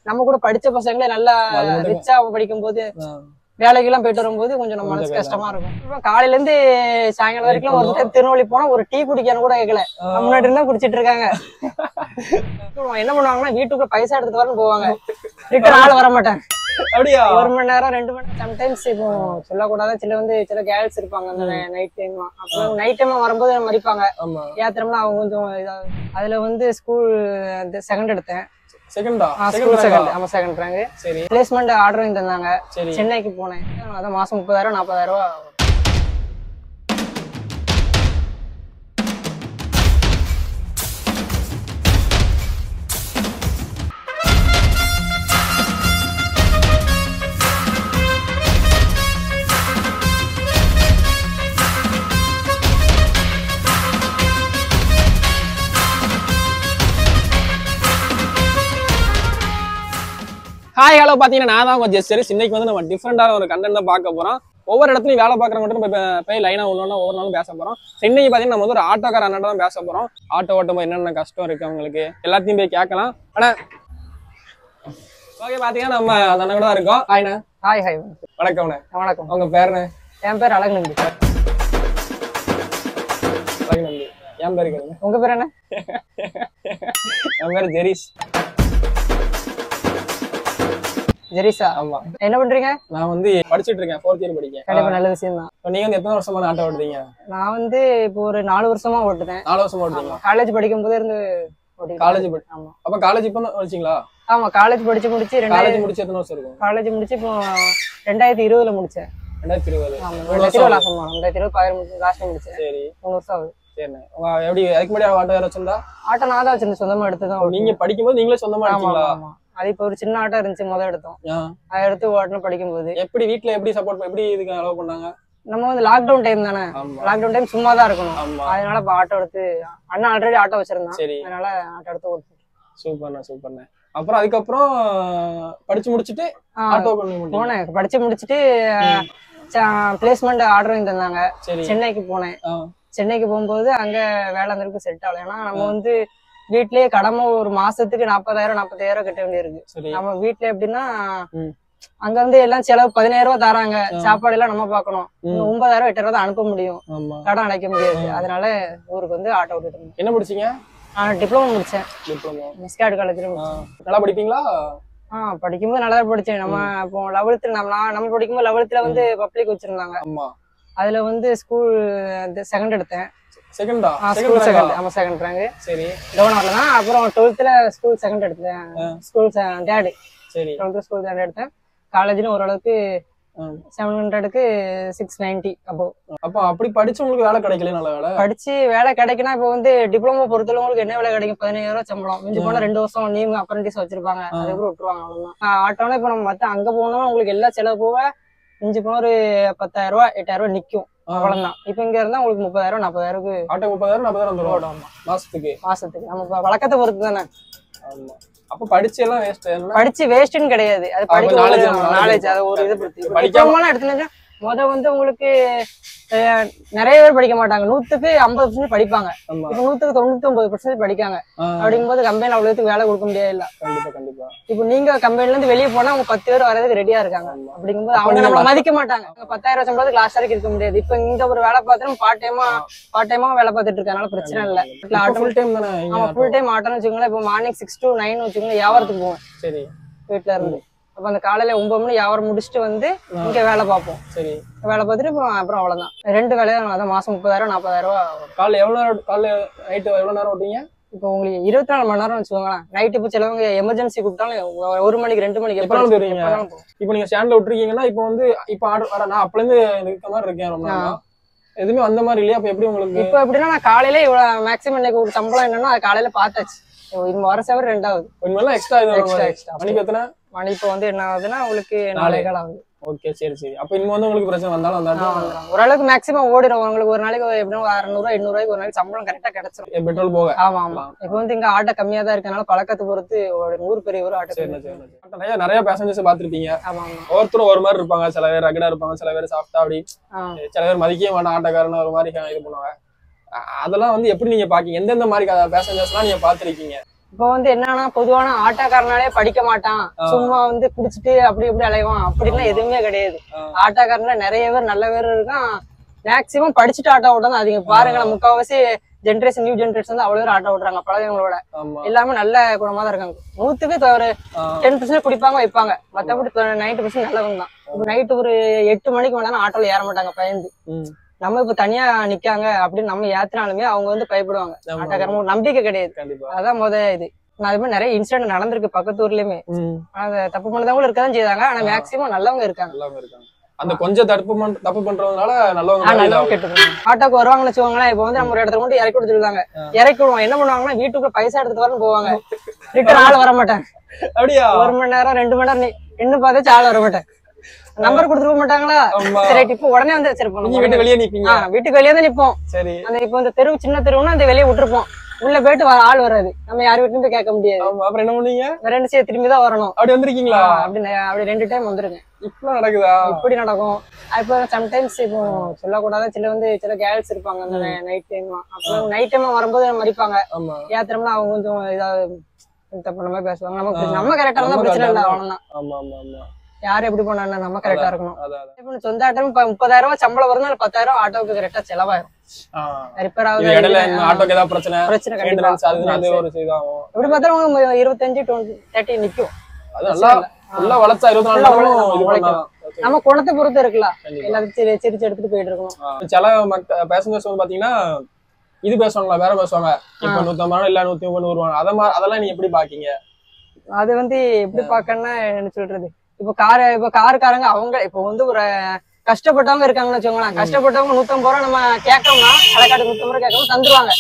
நம்ம கூட படிச்ச பசங்களே நல்லா ரிச்சா படிக்கும் போது வேலைக்கு எல்லாம் போயிட்டு வரும்போது கொஞ்சம் நம்ம மனசு கஷ்டமா இருக்கும். இப்ப காலையில இருந்து சாயங்காலம் வரைக்கும் ஒரு டைம் திருநெல்வேலி போனா ஒரு டீ குடிக்கணும் கூட கேட்கல, முன்னாடி இருந்தா குடிச்சிட்டு இருக்காங்க. என்ன பண்ணுவாங்கன்னா வீட்டுக்குள்ள பைசா எடுத்துட்டு வரணும் போவாங்க, ரிட்டர்ன் ஆள் வர மாட்டாங்க. அப்படியா? 1 மணி நேரம் 2 மணி நேரம் சம்டைம்ஸ். இப்போ சொல்லக்கூடாது, சில கேர்ள்ஸ் இருப்பாங்க அந்த நைட் டைம். அப்புறம் நைட் டைம் வரும்போது மறிப்பாங்க ஏத்திரம்னா அவங்க கொஞ்சம் இதாவது. அதுல வந்து ஸ்கூல் செகண்ட் எடுத்தேன். Second rank. பிளேஸ்மெண்ட் ஆர்டர் தந்தாங்க. சென்னைக்கு போனேன். அதான் மாசம் 30,000 40,000 ஹாய் ஹலோ, பார்த்தீங்கன்னா நான் தான் கொஞ்சம் ஜெஸ்டர். இன்னைக்கு வந்து நம்ம டிஃப்ரெண்டான ஒரு கண்டென்ட் தான் பார்க்க போகிறோம். ஒவ்வொரு இடத்துலையும் வேலை பார்க்குறவங்க நம்ம போய் லைனாக ஒன்று ஒவ்வொரு நாளும் பேச போகிறோம். இன்னைக்கு பார்த்தீங்கன்னா நம்ம வந்து ஒரு ஆட்டோக்கார அண்ணன் தான் பேச போகிறோம். ஆட்டோ ஓட்டும் போது என்னென்ன கஷ்டம் இருக்குது அவங்களுக்கு எல்லாத்தையும் போய் கேட்கலாம். ஆனால் ஓகே, பார்த்தீங்கன்னா நம்ம அந்த அண்ணன் கூட தான் இருக்கோம். ஹாய்ண்ணா. Hi hi. வணக்கம்ண்ணே. வணக்கம். உங்கள் பேருண்ணே? என் பேர் அழகுநம்பி. அழகுநம்பி. என் பேர் இருக்குதுங்க. உங்கள் பேர் என்ன? என் பேர் ஜெரிஸ். ஜெரிசா? ஆமா. என்ன பண்றீங்க? நான் வந்து படிச்சுட்டு இருக்கேன், 4th இயர் படிக்கிறேன். கண்டிப்பா நல்ல விஷயம் தான். நீங்க வந்து எத்தனை வருஷமா ஆட்டோ ஓட்டுறீங்க? நான் வந்து இப்போ ஒரு 4 வருஷமா ஓட்டுறேன். 4 வருஷமா ஓட்டுறீங்க? காலேஜ் படிக்கும் போதே இருந்து ஓட்டிட்டேன். காலேஜ்? ஆமா. அப்ப காலேஜ் இப்ப தான் படிச்சீங்களா? ஆமா, காலேஜ் முடிச்சு காலேஜ் முடிச்சு எத்தனை வருஷம் இருக்கும்? காலேஜ் முடிச்சு இப்போ 2020ல முடிச்சேன். 2020? ஆமா, 2020 லாஸ்ட் முடிச்சேன். சரி, 3 வருஷம் ஆகுது. சரிண்ணே. எப்படி அதுக்கு முன்னாடி ஆட்டோ யாரும் வச்சிருந்தா? ஆட்டோ நான் தான் வச்சிருந்தேன், சொந்தமா எடுத்துதான். நீங்க படிக்கும்போது நீங்களே சொந்தமா எடுத்தீங்களா? அது இப்போ ஒரு சின்ன ஆட்டோ இருந்துச்சு, முதல் எடுத்தோம். அதை எடுத்து ஓட்டணும் படிக்கும்போது. எப்படி வீட்டுல எப்படி சப்போர்ட், எப்படி இதுக்கு அலோவ் பண்ணாங்க? நம்ம வந்து லாக்டவுன் டைம் தானே, லாக்டவுன் டைம் சும்மா தான் இருக்கணும். அதனால இப்ப ஆட்டோ எடுத்து, அண்ணா ஆல்ரெடி ஆட்டோ வச்சிருந்தான், அதனால ஆட்டோ எடுத்து ஓட்டு. சூப்பர்ண்ணா சூப்பர்ண்ணே. அப்புறம் அதுக்கப்புறம் படிச்சு முடிச்சுட்டு ஆட்டோ போனேன். படிச்சு முடிச்சுட்டு பிளேஸ்மெண்ட் ஆர்டர் தந்தாங்க. சென்னைக்கு போனேன். சென்னைக்கு போகும்போது அங்க வேலை அந்த அளவுக்கு செட் ஆகல. ஏன்னா நம்ம வந்து வீட்லயே கடமை ஒரு மாசத்துக்கு 40,000 45,000 கட்ட வேண்டியிருக்கு. நம்ம வீட்டுல எப்படின்னா அங்க வந்து எல்லாம் செலவு 17,000 ரூபாய் தராங்க, சாப்பாடு எல்லாம் நம்ம பாக்கணும். 9,000 8,000 தான் அனுப்ப முடியும், கடன் அடைக்க முடியாது. அதனால ஊருக்கு வந்து ஆட்டோ ஓட்டிட்டு இருந்தேன். என்ன படிச்சீங்க? டிப்ளமோ முடிச்சேன். டிப்ளமோ மிஸ்காட் காலேஜ்ல. நல்லா படிப்பீங்களா? படிக்கும்போது நல்லா தான் படிச்சேன். நம்ம இப்போ 11th நம்ம படிக்கும்போது 11th வந்து பப்ளிக் வச்சிருந்தாங்க. அதுல வந்து ஸ்கூல் செகண்ட் எடுத்தேன். செகண்டா? ஆமா, செகண்ட் ரேங்க். சரி, கவர்னர்ல தான். அப்புறம் 12th ஸ்கூல் செகண்ட் எடுத்தேன். School third. சரி, 12th ஸ்கூல் தேர்ட் எடுத்தேன். காலேஜ்ல ஓரளவுக்கு 700க்கு 690 அப்போ. அப்ப அப்படி படிச்சு உங்களுக்கு வேலை கிடைக்கல? நல்ல வேலை படிச்சு வேலை கிடைக்குன்னா இப்போ வந்து டிப்ளமோ பொறுத்தவரை உங்களுக்கு என்ன வேலை கிடைக்கும்? 17,000 சம்பளம். மிஞ்சி போனா 2 வருஷம் நீங்க அப்ரண்டிஸ் வச்சிருப்பாங்க, அதுக்கப்புறம் விட்டுருவாங்க. அவ்வளவுதான். ஆட்டோனா இப்ப நம்ம மத்த அங்க போனோம்னா உங்களுக்கு எல்லா செலவு போக மிஞ்சி போனா ஒரு 10,000 8,000 நிக்கும், அவ்வளவுதான். இப்ப இங்க இருந்தா உங்களுக்கு 30,000 40,000 ஆட்டோ 30,000 40,000 மாசத்துக்கு. நம்ம வழக்கத்தை பொறுத்து தானே. அப்ப படிச்சு எல்லாம் வேஸ்ட்? படிச்சு வேஸ்ட்னு கிடையாது, அது படிக்க நாலேஜ். அது ஒரு இது பொறுத்து. படிக்காம எடுத்துனா வந்து உங்களுக்கு நிறைய பேர் படிக்க மாட்டாங்க. 100க்கு 50% படிப்பாங்க. இப்ப 100க்கு 99% படிக்காங்க. அப்படிங்கும்போது கம்பெனில அவ்வளவுக்கு வேலை கொடுக்க முடியாது. இல்ல கண்டிப்பா. இப்ப நீங்க கம்பெனில இருந்து வெளியே போனா அவங்க 10 பேர் வரதுக்கு ரெடியா இருக்காங்க. அப்படிங்கும்போது அவங்க நம்மள மதிக்க மாட்டாங்க. 10,000 சம்பளத்துக்கு லாஸ்ட் வரைக்கும் இருக்க முடியாது. இப்ப இங்க ஒரு வேலை பார்த்தோம், பார்ட் டைமா வேலை பார்த்துட்டு இருக்கனால பிரச்சனை இல்ல. ஃபுல் டைம் தானே? ஃபுல் டைம் ஆட்டோன்னு வச்சுக்கோங்களேன். இப்ப மார்னிங் 6 to 9 வச்சுக்கோங்களேன், வியாபாரத்துக்கு போவேன். சரி, வீட்டுல இருந்து. அப்ப அந்த காலையில 9 மணி வியாபாரம் முடிச்சுட்டு வந்து இங்க வேலை பார்ப்போம். சரி, வேலை பார்த்துட்டு அப்புறம் அவ்வளவுதான். 2 வேலையும் அதான் மாசம் 30,000 40,000 ரூபாய். காலைல எவ்வளவு நேரம்? காலைல நைட்டு எவ்வளவு நேரம் ஓட்டுவீங்க? இப்போ உங்களுக்கு 24 மணி நேரம் வச்சுக்கோங்களேன். நைட்டு இப்போ சிலவங்க எமர்ஜென்சி கூப்பிட்டாலும் 1 மணிக்கு 2 மணிக்கு எப்ப போறீங்க? இப்போ நீங்க ஸ்டாண்ட்ல விட்டுருக்கீங்கன்னா இப்போ வந்து இப்போ ஆர்டர் நான் அப்பல இருந்து இருக்க மாதிரி இருக்கேன். ரொம்ப எதுவுமே அந்த மாதிரி இல்லையா? அப்ப எப்படி உங்களுக்கு? இப்போ எப்படின்னா நான் காலையில இவ்வளவு மேக்ஸிமம் இன்னைக்கு ஒரு சம்பளம் என்னன்னா அது காலையில பார்த்தாச்சு. இன்னும் வர சேவை 2வது. உண்மையில எக்ஸ்ட்ரா மணிக்கு எத்தனை மணி? இப்போ வந்து என்ன ஆகுதுன்னா உங்களுக்கு 4:15 ஆகுது. ஓகே, சரி. அப்ப இன்னும் வந்து உங்களுக்கு பிரச்சனை வந்தாலும் ஓரளவுக்கு மேக்ஸிமம் ஓடிடும். உங்களுக்கு ஒரு நாளைக்கு எப்படியும் 600 800 ஒரு நாளைக்கு சம்பளம் கரெக்டா கிடைச்சிடும், பெட்ரோல் போக. ஆமா. இப்போ வந்து இங்க ஆட்டோ கம்மியா தான் இருக்கனால பழக்கத்தை பொறுத்து ஒரு 100 பெரிய ஒரு ஆட்டோ. நிறைய பேசஞ்சர்ஸ் பாத்துருப்பீங்க. ஒவ்வொருத்தரும் ஒரு மாதிரி இருப்பாங்க. சில பேர் ரகடா இருப்பாங்க, சில பேர் சாஃப்டா, அப்படி சில பேர் மதிக்கவே மாட்டாங்க. ஆட்டோக்காரன் ஒரு மாதிரி இது பண்ணுவாங்க. அதெல்லாம் வந்து எப்படி நீங்க பாக்கீங்க? எந்தெந்த மாதிரி பேசஞ்சர்ஸ் எல்லாம் நீங்க பாத்துருக்கீங்க? இப்ப வந்து என்னன்னா பொதுவான ஆட்டோக்காரனாலே படிக்க மாட்டான், சும்மா வந்து குடிச்சிட்டு அப்படி இப்படி அலைவான் அப்படின்லாம் எதுவுமே கிடையாது. ஆட்டோக்காரன்ல நிறைய பேர் நல்ல பேர் இருக்கான். மேக்சிமம் படிச்சுட்டு ஆட்டோ ஓட்டாதான் அதிகம். பாருங்களேன், முக்கால்வாசி ஜென்ரேஷன் நியூ ஜென்ரேஷன் வந்து அவ்வளவு பேர் ஆட்டோ ஓட்டுறாங்க. பழகவங்களோட எல்லாமே நல்ல குணமா தான் இருக்காங்க. 100க்கு ஒரு 10% குடிப்பாங்க வைப்பாங்க, மத்தபடி 90% நல்லவங்க தான். இப்ப நைட்டு ஒரு 8 மணிக்கு மேல ஆட்டோல ஏற மாட்டாங்க பயந்து. நம்ம இப்ப தனியா நிக்காங்க அப்படின்னு நம்ம ஏத்தினாலுமே அவங்க வந்து பயப்படுவாங்க. ஆட்டோக்காரங்க ஒரு நம்பிக்கை கிடையாது. அதான் இது. நான் அது மாதிரி நிறைய இன்சிடென்ட் நடந்திருக்கு பக்கத்து ஊர்லயுமே. ஆனா தப்பு பண்ணதவங்களும் இருக்கதான் செய்தாங்க. ஆனா மேக்சிமம் நல்லவங்க இருக்காங்க. அந்த கொஞ்சம் தப்பு பண்றதுனால நல்லவங்க கெட்டு ஆட்டோக்கு வருவாங்கன்னு வச்சுக்கோங்களேன். இப்ப வந்து நம்ம ஒரு இடத்துல கொண்டு இறக்கி கொடுத்துருக்காங்க. இறக்கி விடுவோம். என்ன பண்ணுவாங்கன்னா வீட்டுக்குள்ள பைசா எடுத்துட்டு வரணும் போவாங்க. ரிட்டர்ன் ஆள் வர மாட்டாங்க. அப்படியா? 1 மணி நேரம் 2 மணி நேரம் இன்னும் பார்த்தாச்சு ஆள் வர மாட்டேன். நம்பர் கொடுத்துருக்க மாட்டாங்களா? சரி, இப்ப உடனே வந்து வீட்டுக்கு வெளியே நிப்பீங்க. வீட்டுக்கு வெளியே தான் நிப்போம். சரி, அந்த இப்ப இந்த தெருவு சின்ன தெருவுன்னா அந்த வெளியே விட்டுருப்போம். உள்ள போயிட்டு ஆள் வராது. நம்ம யார் வீட்லயும் போய் கேட்க முடியாது. அப்புறம் என்ன பண்ணுவீங்க? 2 சேர்த்து திரும்பி தான் வரணும். அப்படி வந்திருக்கீங்களா? அப்படி 2 டைம் வந்திருக்கேன். இப்ப நடக்குதா? இப்படி நடக்கும். இப்போ சம்டைம்ஸ் இப்போ சொல்லக்கூடாத சில கேர்ள்ஸ் இருப்பாங்க அந்த நைட் டைம். அப்போ நைட் டைம் வரும்போது மறிப்பாங்க. ஏத்திரம்னா அவங்க கொஞ்சம் இதாவது தப்பு மாதிரி பேசுவாங்க. நம்ம கரெக்டா இருந்தா பிரச்சனை இல்லை, அவ்வளவுதான். யாரு எப்படி போனா நம்ம கரெக்டா இருக்கணும். சொந்த ஆட்டம் 30,000 ரூபாய் சம்பளம் வருது, 10,000 ஆட்டோவுக்கு கரெக்டா செலவாயிரும். ரிப்பேர் ஆகுது, பிரச்சனை கண்டிப்பா. எப்படி பார்த்தாலும் 25-30 நிக்கும். நம்ம குணத்தை பொறுத்து இருக்கலாம். எல்லாத்தையும் சிரிச்சு எடுத்துட்டு போயிட்டு இருக்கணும். சில பேசஞ்சர்ஸ் வந்து பாத்தீங்கன்னா இது பேசுவாங்களா, வேற பேசுவாங்க. இப்ப 150 இல்ல 130 வருவாங்க. அதெல்லாம் நீங்க எப்படி பாக்கீங்க? அது வந்து எப்படி பாக்கன்னா என்ன சொல்றது, இப்ப காருக்காரங்க அவங்க இப்ப வந்து ஒரு கஷ்டப்பட்டவங்க இருக்காங்கன்னு வச்சுக்கோங்களேன். கஷ்டப்பட்டவங்க 150 ரூபா நம்ம கேட்கறோம்னா கடைக்காட்டு 150 ரூபா கேட்கணும் தந்துருவாங்க.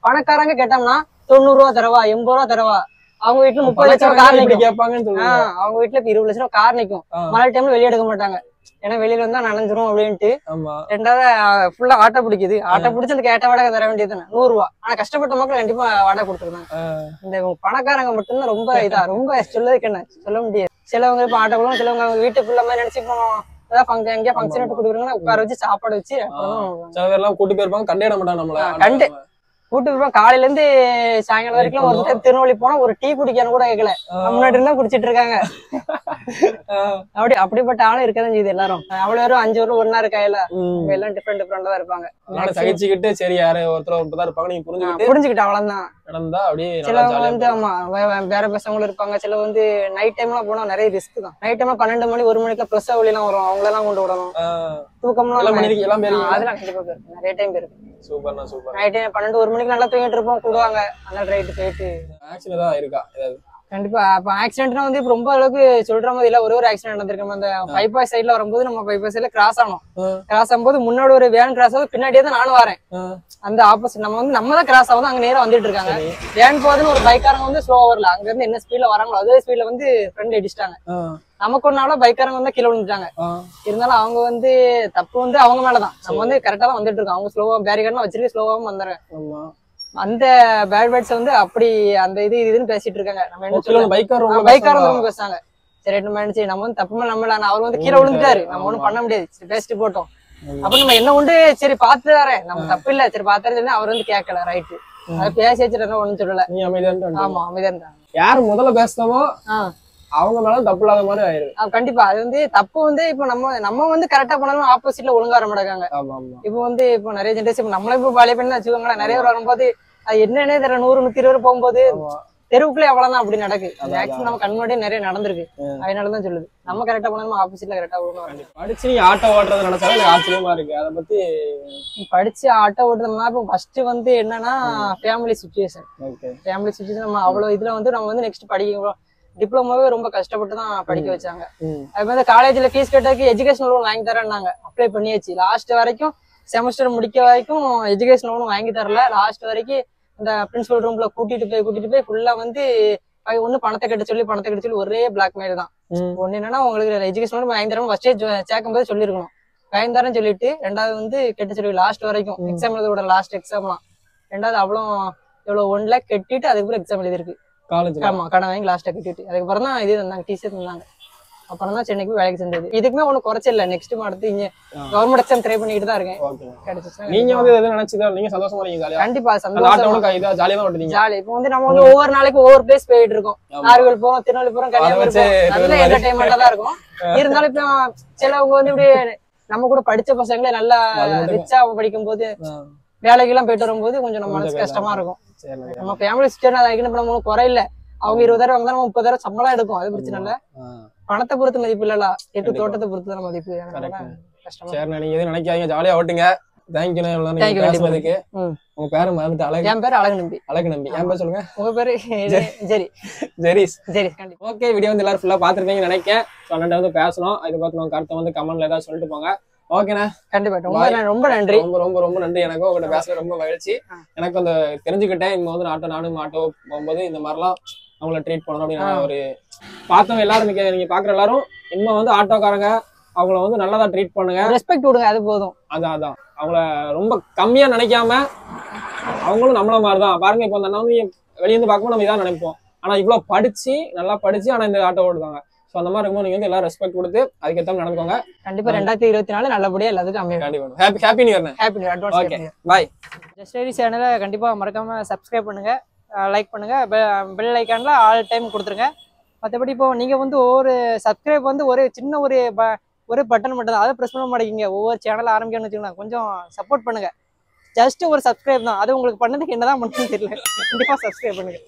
பணக்காரங்க கேட்டோம்னா 90 ரூபா தரவா, 80 ரூபா தரவா. அவங்க வீட்டுல 30 லட்சம் கார் நிக்கும். அவங்க வீட்டுல 20 லட்சம் கார் நிக்கும். மழை டைம்ல வெளியே எடுக்க மாட்டாங்க. ஏன்னா வெளியில வந்தா நனைஞ்சிரும் அப்படின்ட்டு. ரெண்டாவது ஃபுல்லா ஆட்டோ பிடிக்குது. ஆட்டோ பிடிச்சு அந்த கேட்ட வாடகை தர வேண்டியது 100 ரூபா. ஆனா கஷ்டப்பட்ட மக்கள் கண்டிப்பா வாடகை கொடுத்துருந்தாங்க. இந்த பணக்காரங்க மட்டும்தான் ரொம்ப சொல்லதுக்கு என்ன சொல்ல முடியாது. சிலவங்க இப்ப ஆட்டோக்குள்ள, சிலவங்க வீட்டுக்குள்ள மாதிரி நினைச்சு ஏதாவது எங்கேயா ஃபங்க்ஷன் எடுத்து கொடுக்குறாங்கன்னா உட்கார வச்சு சாப்பாடு வச்சு சில பேர் எல்லாம் கூட்டு போயிருப்பாங்க. கண்டிட மாட்டாங்க நம்மள. கூட்டு போயிருப்போம். காலையில இருந்து சாயங்காலம் வரைக்கும் ஒரு திருநெல்வேலி போனா ஒரு டீ குடிக்கணும் கூட கேட்கல. முன்னாடி இருந்தா குடிச்சிட்டு இருக்காங்க. அப்படிப்பட்ட ஆளும் இருக்கதான் செய்யுது எல்லாரும். அவ்வளவு பேரும் 5 பேரும் ஒன்னா இருக்காயில. எல்லாம் டிஃபரெண்டா தான் இருப்பாங்க. சகிச்சுக்கிட்டு சரி யாரு ஒருத்தர் இருப்பாங்க, நீங்க புரிஞ்சுக்கிட்டு அவ்வளவுதான் நடந்தா. அப்படியே சிலவங்க வந்து ஆமா வேற பசங்களும் இருப்பாங்க. சில வந்து நைட் டைம்லாம் போனா நிறைய ரிஸ்க் தான். நைட் டைம்ல 12 மணி 1 மணிக்கு பிரசவ வழி எல்லாம் வரும். அவங்க எல்லாம் கொண்டு விடணும். தூக்கம்லாம் அதெல்லாம் கண்டிப்பா போயிருக்கு. நிறைய டைம் இருக்கு. நைட் 12 1 மணிக்கு நல்லா தூங்கிட்டு இருப்போம், கூடுவாங்க. அதனால ரைட்டு போயிட்டு கண்டிப்பா. அப்ப ஆக்சிடென்ட்னா வந்து இப்ப ரொம்ப அளவுக்கு சொல்ற மாதிரி இல்ல. ஒரு ஆக்சிடென்ட் நடந்திருக்கு. அந்த பைபாஸ் சைட்ல வரும்போது நம்ம பைபாஸ் சைட்ல கிராஸ் ஆனோம். கிராஸ் ஆகும்போது முன்னாடி ஒரு வேன் கிராஸ் ஆகுது, பின்னாடியே தான் நானும் வரேன். அந்த ஆப்போசிட் நம்ம தான் கிராஸ் ஆகுது. அங்க நேரம் வந்துட்டு இருக்காங்க. வேன் போகுதுன்னு ஒரு பைக்காரங்க வந்து ஸ்லோவா வரல. அங்க இருந்து என்ன ஸ்பீட்ல வராங்களோ அதே ஸ்பீட்ல வந்து ஃப்ரெண்ட் அடிச்சிட்டாங்க. நமக்கு ஒன்னால பைக்காரங்க வந்து கீழே விழுந்துட்டாங்க. இருந்தாலும் அவங்க வந்து தப்பு வந்து அவங்க மேலதான். நம்ம வந்து கரெக்டா தான் வந்துட்டு இருக்கோம். அவங்க ஸ்லோவா பேரிகார்ட்லாம் வச்சிருக்க ஸ்லோவாவும் வந்துடுறேன். அந்த பேட் பேட்ஸ் வந்து அப்படி அந்த இதுன்னு பேசிட்டு இருக்காங்க. நம்ம என்ன சொல்லுவோம், பைக்காரங்க பேசுறாங்க. சரி நம்ம வந்து தப்பு நம்மள அவர் வந்து கீழே விழுந்துட்டாரு, நம்ம ஒண்ணும் பண்ண முடியாது, பேசிட்டு போட்டோம். அப்ப நம்ம என்ன உண்டு, சரி பாத்து தரேன், நம்ம தப்பு இல்ல, சரி பாத்துறேன். அவர் வந்து கேட்கல, ரைட்டு. அதை பேசி வச்சுட்டு ஒண்ணும் சொல்லல. ஆமா, அமைதியா இருந்தாங்க. யாரு முதல்ல பேசுறோமோ அவங்க மேல தப்பு இல்லாத மாதிரி ஆயிருக்கு. கண்டிப்பா அது வந்து தப்பு வந்து இப்ப நம்ம வந்து கரெக்டா பண்ணாலும் ஆப்போசிட்ல ஒழுங்கா வர மாட்டாங்க. இப்ப வந்து இப்போ நிறைய ஜென்ரேஷன் நம்மள இப்ப பழைய பெண் வச்சுக்கோங்களேன். நிறைய பேர் வரும்போது அது என்னன்னே தெரியல. 100-120 போகும்போது தெருவுக்குள்ளே அவ்வளவுதான் அப்படி நடக்கு. மேக்ஸிமம் நம்ம கண் முன்னாடியே நிறைய நடந்திருக்கு. அதனாலதான் சொல்லுது நம்ம கரெக்டா பண்ணாலும் ஆப்போசிட்ல கரெக்டா ஒழுங்கா வரணும். படிச்சு நீங்க ஆட்டோ ஓட்டுறது நினைச்சாலும் எனக்கு ஆச்சரியமா இருக்கு. அதை பத்தி படிச்சு ஆட்டோ ஓட்டுறதுனா இப்போ ஃபர்ஸ்ட் வந்து என்னன்னா ஃபேமிலி சுச்சுவேஷன். நம்ம அவ்வளவு இதுல வந்து நம்ம வந்து நெக்ஸ்ட் படிக்க டிப்ளமோவே ரொம்ப கஷ்டப்பட்டு தான் படிக்க வச்சாங்க. அது மாதிரி காலேஜ்ல ஃபீஸ் கட்டதுக்கு எஜுகேஷன் லோன் வாங்கி தரேன்னாங்க. அப்ளை பண்ணியாச்சு. லாஸ்ட் வரைக்கும் செமஸ்டர் முடிக்க வரைக்கும் எஜுகேஷன் லோன் வாங்கி தரல. லாஸ்ட் வரைக்கும் இந்த பிரின்சிபல் ரூம்ல கூட்டிட்டு போய் ஃபுல்லா வந்து ஒண்ணு பணத்தை கட்ட சொல்லி ஒரே பிளாக்மெயில் தான். ஒண்ணு என்னன்னா உங்களுக்கு எஜுகேஷன் லோன் வாங்கி தரணும் ஃபர்ஸ்டே சேர்க்கும் போது சொல்லிருக்கணும். வாங்கி தரேன்னு சொல்லிட்டு ரெண்டாவது வந்து கெட்ட சொல்லி லாஸ்ட் வரைக்கும் எக்ஸாம் எழுத லாஸ்ட் எக்ஸாம்லாம். ரெண்டாவது அவ்வளோ எவ்வளவு 1 lakh கட்டிட்டு அதுக்கப்புறம் எக்ஸாம் எழுதிருக்கு காலேஜ். ஆமா, கடன் வாங்கி லாஸ்ட்டா கட்டிட்டு அதுக்கப்புறம் தான் இது தந்தாங்க, டீச்சர் தந்தாங்க. அப்புறம் தான் சென்னைக்கு வேலைக்கு செஞ்சது. இதுக்குமே ஒன்றும் குறைச்சில்ல. நெக்ஸ்ட் அடுத்து இங்க கவர்மெண்ட் எக்ஸாம் ட்ரை பண்ணிட்டு தான் இருக்கேன். கிடைச்சிச்சுன்னா நீங்க வந்து எதுவும் நினைச்சதா நீங்க சந்தோஷமா இருக்கீங்க ஜாலியா? கண்டிப்பா அந்த சந்தோஷம். ஆட்டோட இதா ஜாலியா தான் ஓட்டுறீங்க. ஜாலி. இப்போ வந்து நம்ம வந்து ஒவ்வொரு நாளைக்கு ஒவ்வொரு பிளேஸ் போயிட்டு இருக்கோம். நாகர்கோவில் போறோம், திருநெல்வேலி போறோம், கன்னியாகுமரி போறோம். நல்ல என்டர்டைன்மெண்டா தான் இருக்கும். இருந்தாலும் இப்போ சிலவங்க வந்து இப்படி நம்ம கூட படிச்ச பசங்களே நல்லா ரிச்சா படிக்கும் போது வேலைக்கு எல்லாம் போயிட்டு வரும்போது கொஞ்சம் நம்ம மனசு கஷ்டமா இருக்கும். நம்ம ஃபேமிலி சிஸ்டர் அதுக்குன்னு நம்ம ஒன்றும் குறையில்ல. அவங்க 20,000 வாங்க நம்ம 30,000 சம்பளம் எடுக்கும். அது பிரச்சனை இல்ல. பணத்தை பொறுத்து மதிப்பு இல்லல, எட்டு தோட்டத்தை பொறுத்து தான் மதிப்பு. கஷ்டமா. சரி, நீங்க எதுவும் நினைக்காதீங்க, ஜாலியா ஓட்டுங்க. தேங்க்யூ பேசுறதுக்கு. உங்க பேரு மறந்துட்டு அழகு. என் பேரு அழகு நம்பி. அழகு நம்பி. என் பேர் சொல்லுங்க. உங்க பேரு ஜெரி. ஜெரிஸ். ஜெரி. கண்டிப்பா. ஓகே, வீடியோ வந்து எல்லாரும் ஃபுல்லா பாத்துருப்பீங்கன்னு நினைக்கிறேன். சொன்னதை வந்து பேசணும். இது பார்த்து உங்க கருத்தை வந்து கமெண்ட்ல ஏதாவது சொல்லிட்டு போங்க. ஓகேண்ணா, கண்டிப்பா. ரொம்ப நன்றி. ரொம்ப நன்றி. எனக்கும் உங்கள்கிட்ட பேச ரொம்ப மகிழ்ச்சி. எனக்கு அந்த தெரிஞ்சுக்கிட்டேன். இங்க வந்து நானும் ஆட்டோ போகும்போது இந்த மாதிரிலாம் அவங்கள ட்ரீட் பண்ணணும் அப்படின்னு ஒரு பார்த்தவங்க எல்லாரும் நீங்க பாக்குற எல்லாரும் இனிமே வந்து ஆட்டோக்காரங்க அவங்கள வந்து நல்லதா ட்ரீட் பண்ணுங்க, ரெஸ்பெக்ட் கொடுங்க. அது போதும். அதான் அவங்கள ரொம்ப கம்மியா நினைக்காம அவங்களும் நம்மள மாதிரிதான் பாருங்க. இப்போ அந்த அண்ணா வெளியிருந்து பார்க்கும்போது நம்ம இதான் நினைப்போம். ஆனா இவ்வளவு படிச்சு நல்லா படிச்சு ஆனா இந்த ஆட்டோ ஓடுதாங்க. சோ அந்த மாதிரி இருக்கும்போது நீங்க வந்து எல்லாம் ரெஸ்பெக்ட் கொடுத்து அதுக்கேற்ற நடந்துக்கோங்க. கண்டிப்பா 2024 நல்லபடியா எல்லாத்துக்கும் அமையும். கண்டிப்பா. Happy new year. Happy new year. Okay, bye. Just study சேனலை கண்டிப்பா மறக்காம சப்ஸ்கிரைப் பண்ணுங்க, லைக் பண்ணுங்க, பெல் ஐக்கான்ல ஆல் டைம் கொடுத்துருங்க. மற்றபடி இப்போ நீங்க வந்து ஒவ்வொரு சப்ஸ்கிரைப் வந்து ஒரு சின்ன ஒரு பட்டன் மட்டும் தான், அதை ப்ரெஸ் பண்ண மாட்டேங்க. ஒவ்வொரு சேனல் ஆரம்பிக்கணும்னு வச்சுக்கோங்க, கொஞ்சம் சப்போர்ட் பண்ணுங்க. ஜஸ்ட் ஒரு சப்ஸ்கிரைப் தான், அது உங்களுக்கு பண்ணதுக்கு என்னதான் பண்ணுன்னு தெரியல. கண்டிப்பா சப்ஸ்கிரைப் பண்ணுங்க.